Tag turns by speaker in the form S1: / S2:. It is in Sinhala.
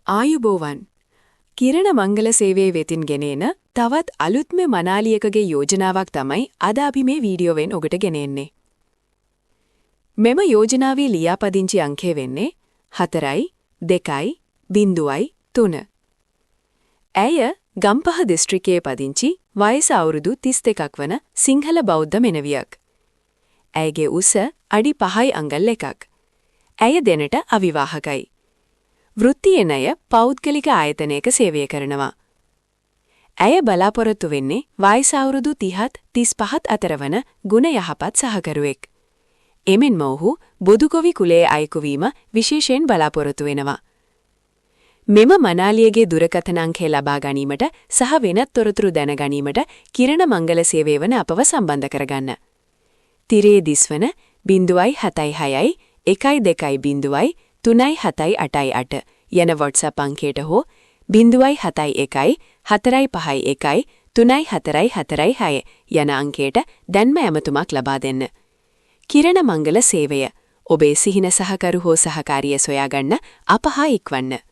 S1: ආයුබෝවන් කිරණ මංගල සේවයේ වෙතින් ගෙනෙන තවත් අලුත්ම මනාලියකගේ යෝජනාවක් තමයි අද අපි මේ වීඩියෝවෙන් ඔබට ගෙනෙන්නේ. මෙම යෝජනාවේ ලියාපදිංචි අංකය වෙන්නේ 4.2.0.3. ඇය ගම්පහ දිස්ත්‍රික්කයේ පදිංචි වයස අවුරුදු 32ක් වන සිංහල බෞද්ධ මෙනවියක්. ඇයගේ උස අඩි 5 අඟල් 1ක්. ඇය දෙනට අවිවාහකයි. වෘත්තියෙන් ඇය පෞද්ගලික ආයතනයක සේවය කරනවා. ඇය බලාපොරොත්තු වෙන්නේ වයස අවුරුදු 30-35 අතර වන ගුණ යහපත් සහකරුවෙක්. එමෙන්ම ඔහු බොදුගොවි කුලයේ අයෙකු වීම විශේෂයෙන් බලාපොරොත්තු වෙනවා. මෙම මනාලියගේ දුරකථන අංකය ලබා ගැනීමට සහ වෙනත් තොරතුරු දැන ගැනීමට කිරණ මංගල සේවය වන අපව සම්බන්ධ කරගන්න. තිරේ දිස්වන 076 120 37888 යන WhatsApp අංකයට හෝ 071 451 3446 යන අංකයට දැන්ම ඇමතුමක් ලබා දෙන්න. කිරණ මංගල සේවය ඔබේ සිහින සහකරු හෝ සහකාරිය සොයාගන්න අප හා එක්වන්න.